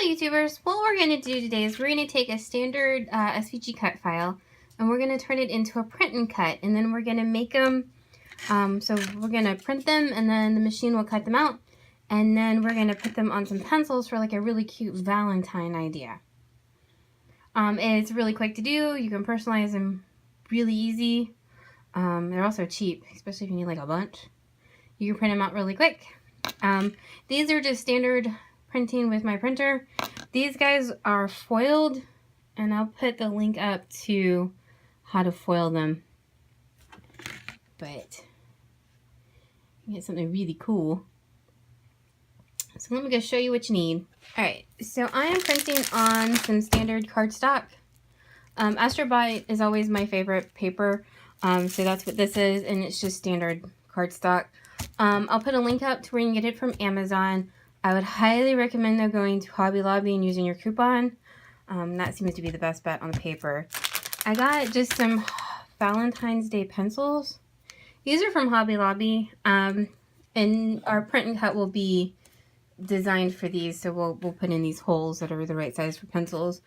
Hello YouTubers, what we're going to do today is we're going to take a standard SVG cut file and we're going to turn it into a print and cut, and then we're going to make them, so we're going to print them and then the machine will cut them out, and then we're going to put them on some pencils for like a really cute Valentine idea. It's really quick to do, you can personalize them really easy, they're also cheap, especially if you need like a bunch. You can print them out really quick. These are just standard printing with my printer. These guys are foiled, and I'll put the link up to how to foil them. But you get something really cool. So let me go show you what you need. Alright, so I am printing on some standard cardstock. Astro is always my favorite paper, so that's what this is, and it's just standard cardstock. I'll put a link up to where you can get it from Amazon. I would highly recommend though going to Hobby Lobby and using your coupon. That seems to be the best bet on the paper. I got just some Valentine's Day pencils. These are from Hobby Lobby, and our print and cut will be designed for these, so we'll put in these holes that are the right size for pencils.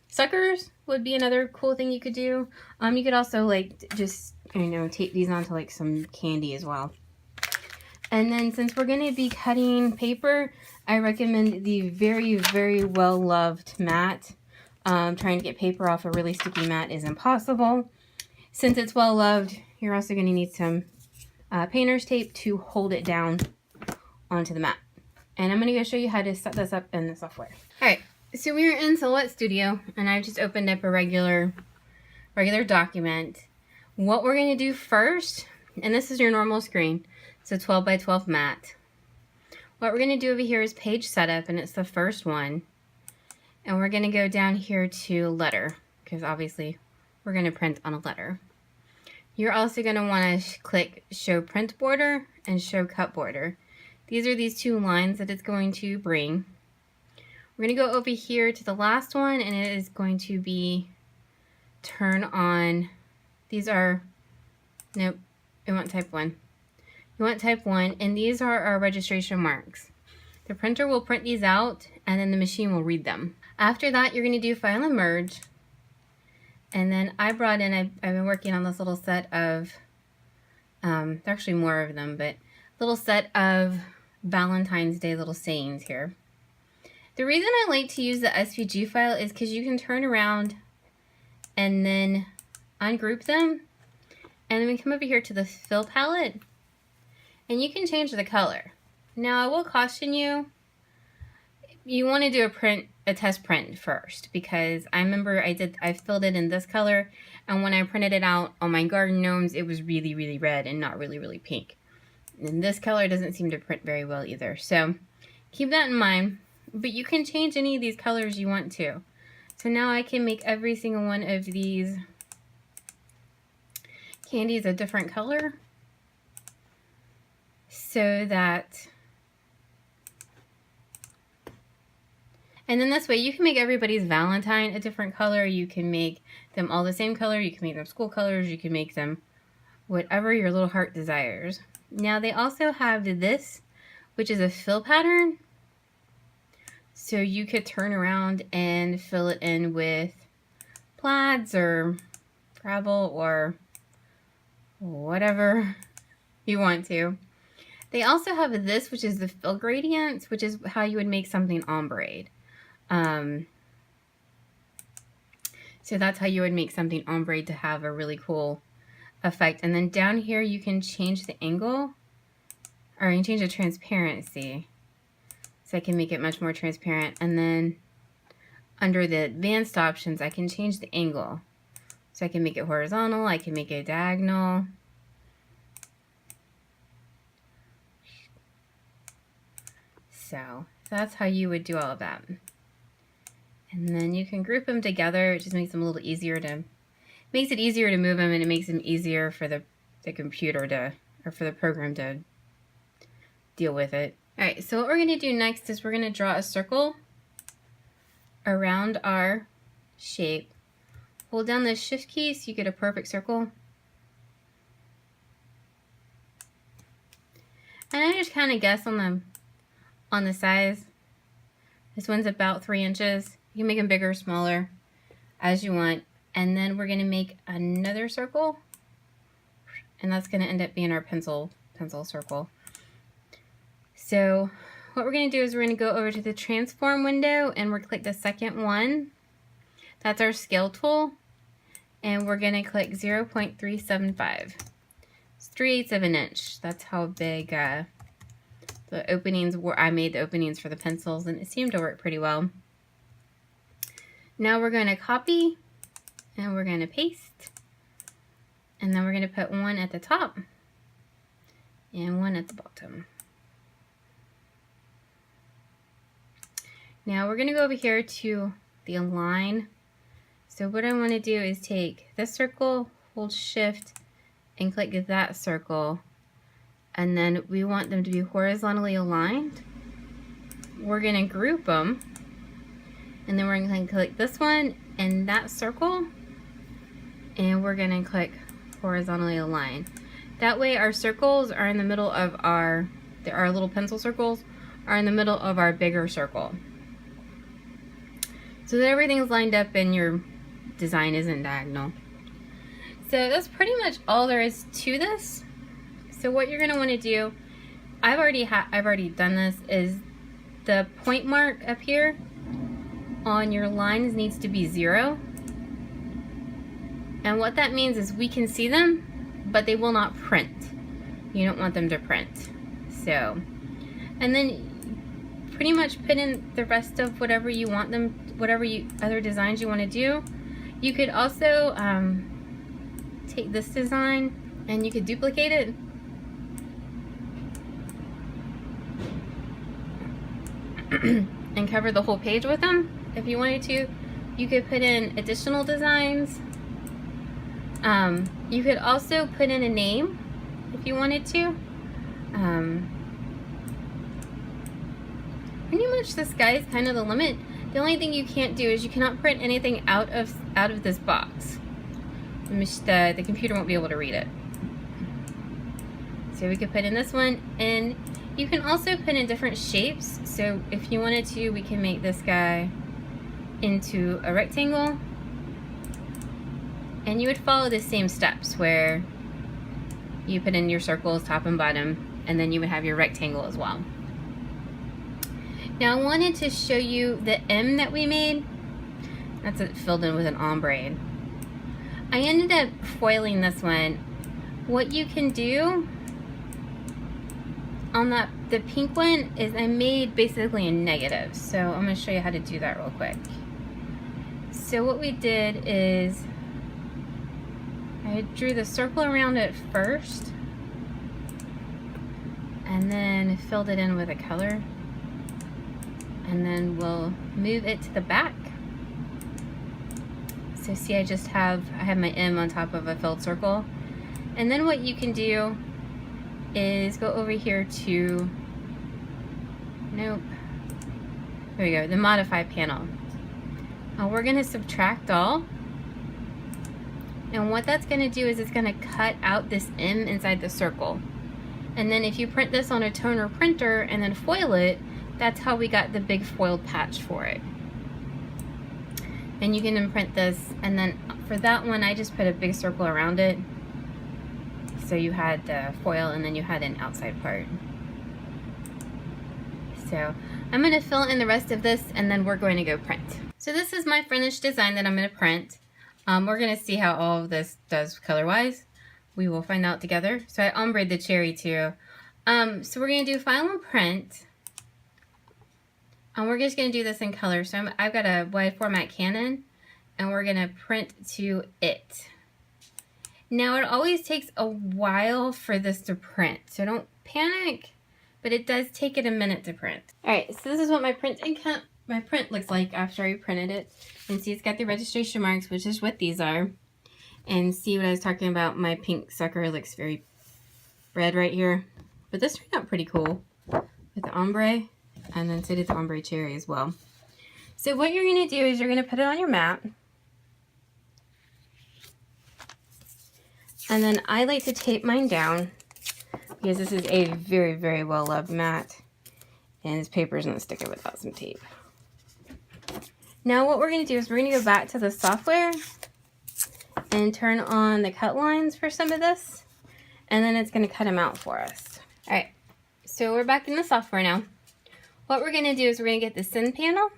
Suckers would be another cool thing you could do. You could also like just, you know, tape these onto like some candy as well. And then since we're going to be cutting paper, I recommend the very, very well-loved mat. Trying to get paper off a really sticky mat is impossible. Since it's well-loved, you're also going to need some painter's tape to hold it down onto the mat. And I'm going to go show you how to set this up in the software. Alright, so we're in Silhouette Studio, and I've just opened up a regular document. What we're going to do first, and this is your normal screen, so 12 by 12 mat. What we're going to do over here is page setup, and it's the first one. And we're going to go down here to letter, because obviously we're going to print on a letter. You're also going to want to click show print border and show cut border. These are these two lines that it's going to bring. We're going to go over here to the last one, and it is going to be turn on. These are, nope, I want type 1. You want type 1, and these are our registration marks. The printer will print these out, and then the machine will read them. After that, you're going to do file and merge. And then I brought in, I've been working on this little set of, there's actually more of them, but little set of Valentine's Day little sayings here. The reason I like to use the SVG file is because you can turn around and then ungroup them. And then we come over here to the fill palette, and you can change the color. Now I will caution you, you want to do a test print first, because I remember I filled it in this color, and when I printed it out on my garden gnomes, it was really, really red and not really, really pink. And this color doesn't seem to print very well either. So keep that in mind, but you can change any of these colors you want to. So now I can make every single one of these candies a different color, so that, and then this way you can make everybody's Valentine a different color. You can make them all the same color, you can make them school colors, you can make them whatever your little heart desires. Now they also have this, which is a fill pattern, so you could turn around and fill it in with plaids or gravel or whatever you want to. They also have this, which is the fill gradients, which is how you would make something ombre. So that's how you would make something ombre to have a really cool effect. And then down here you can change the angle, or you can change the transparency, so I can make it much more transparent. And then under the advanced options I can change the angle, so I can make it horizontal, I can make it diagonal. So that's how you would do all of that. And then you can group them together. It just makes them a little easier to, makes it easier to move them, and it makes them easier for the computer to, or for the program to deal with it. Alright, so what we're going to do next is we're going to draw a circle around our shape. Hold down the shift key so you get a perfect circle. And I just kind of guess on the size This one's about 3 inches. You can make them bigger or smaller as you want. And then we're going to make another circle. And that's going to end up being our pencil circle. So what we're going to do is we're going to go over to the transform window and we're going to click the second one. That's our scale tool. And we're going to click 0.375. It's 3/8 of an inch. That's how big the openings were. I made the openings for the pencils and it seemed to work pretty well. Now we're going to copy and we're going to paste. And then we're going to put one at the top and one at the bottom. Now we're going to go over here to the align. So what I want to do is take this circle, hold shift, and click that circle. And then we want them to be horizontally aligned. We're going to group them. And then we're going to click this one and that circle. And we're going to click horizontally align. That way our circles are in the middle of our little pencil circles are in the middle of our bigger circle. So that everything's lined up and your design isn't diagonal. So that's pretty much all there is to this. So what you're going to want to do, I've already done this, is the point mark up here on your lines needs to be 0. And what that means is we can see them, but they will not print. You don't want them to print. So, and then pretty much put in the rest of whatever you want them, other designs you want to do. You could also take this design and you could duplicate it. And cover the whole page with them if you wanted to. You could put in additional designs. You could also put in a name if you wanted to. Pretty much the sky is kind of the limit. The only thing you can't do is you cannot print anything out of this box. The computer won't be able to read it. So we could put in this one, and you can also put in different shapes. So if you wanted to, we can make this guy into a rectangle. And you would follow the same steps where you put in your circles top and bottom, and then you would have your rectangle as well. Now I wanted to show you the M that we made. That's filled in with an ombre. I ended up foiling this one. What you can do on the pink one is I made basically a negative. So I'm going to show you how to do that real quick. So what we did is I drew the circle around it first and then filled it in with a color, and then we'll move it to the back. So see, I have my M on top of a filled circle. And then what you can do is go over here to, nope, there we go, the modify panel. Now we're going to subtract all. And what that's going to do is it's going to cut out this M inside the circle. And then if you print this on a toner printer and then foil it, that's how we got the big foiled patch for it. And you can imprint this, and then for that one I just put a big circle around it. So you had the foil and then you had an outside part. So I'm going to fill in the rest of this and then we're going to go print. So this is my finished design that I'm going to print. We're going to see how all of this does color-wise. We will find out together. So I ombre'd the cherry too. So we're going to do file and print. And we're just going to do this in color. So I've got a wide format Canon, and we're going to print to it. Now it always takes a while for this to print, so don't panic, but it does take it a minute to print. Alright, so this is what my print looks like after I printed it. And see, it's got the registration marks, which is what these are. And see what I was talking about, my pink sucker looks very red right here. But this turned out pretty cool with the ombre. And then so did the ombre cherry as well. So what you're going to do is you're going to put it on your mat. And then I like to tape mine down because this is a very, very well loved mat. And this paper is not sticking without some tape. Now what we're going to do is we're going to go back to the software and turn on the cut lines for some of this, and then it's going to cut them out for us. All right, so we're back in the software now. What we're going to do is we're going to get the send panel.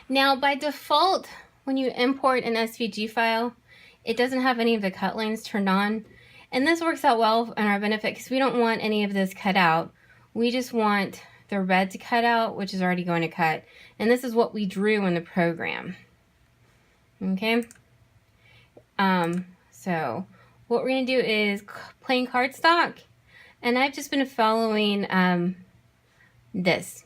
Now by default, when you import an SVG file, it doesn't have any of the cut lines turned on. And this works out well in our benefit because we don't want any of this cut out. We just want the red to cut out, which is already going to cut. And this is what we drew in the program. Okay. So what we're going to do is plain cardstock. And I've just been following this.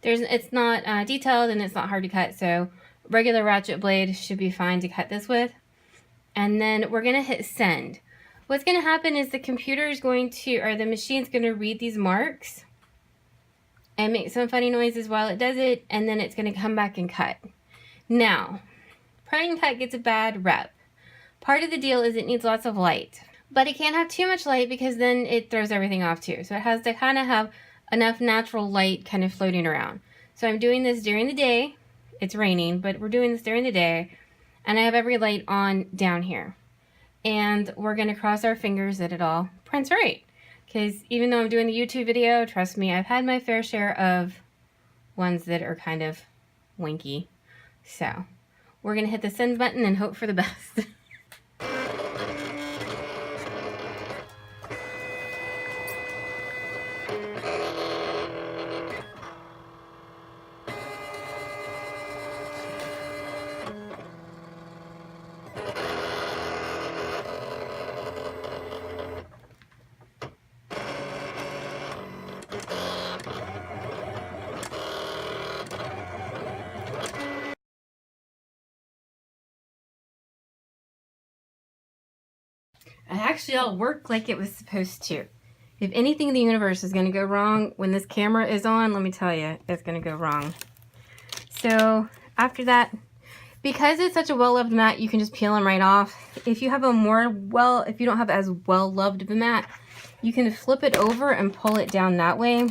It's not detailed and it's not hard to cut. So regular ratchet blade should be fine to cut this with. And then we're going to hit send. What's going to happen is the computer is going to, or the machine's going to read these marks and make some funny noises while it does it, and then it's going to come back and cut. Now, prime cut gets a bad rep. Part of the deal is it needs lots of light, but it can't have too much light because then it throws everything off too. So it has to kind of have enough natural light kind of floating around. So I'm doing this during the day. It's raining, but we're doing this during the day, and I have every light on down here. And we're going to cross our fingers that it all prints right. Because even though I'm doing the YouTube video, trust me, I've had my fair share of ones that are kind of winky. So we're going to hit the send button and hope for the best. It actually all worked like it was supposed to. If anything in the universe is going to go wrong when this camera is on, let me tell you, it's going to go wrong. So after that, because it's such a well-loved mat, you can just peel them right off. If you have if you don't have as well-loved of a mat, you can flip it over and pull it down that way.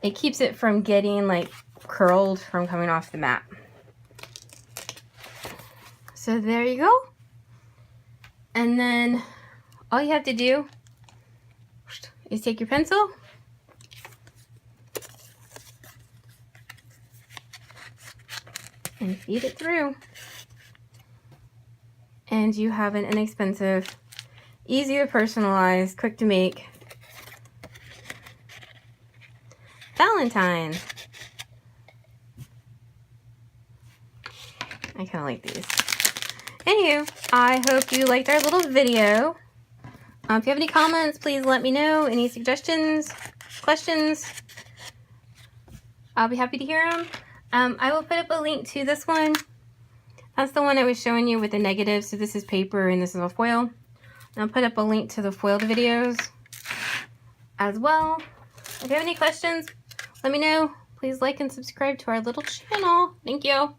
It keeps it from getting like curled from coming off the mat. So there you go. And then all you have to do is take your pencil and feed it through. And you have an inexpensive, easy to personalize, quick to make Valentine. I kind of like these. Anywho, I hope you liked our little video. If you have any comments, please let me know. Any suggestions, questions, I'll be happy to hear them. I will put up a link to this one. That's the one I was showing you with the negative. So this is paper and this is a foil. And I'll put up a link to the foiled videos as well. If you have any questions, let me know. Please like and subscribe to our little channel. Thank you.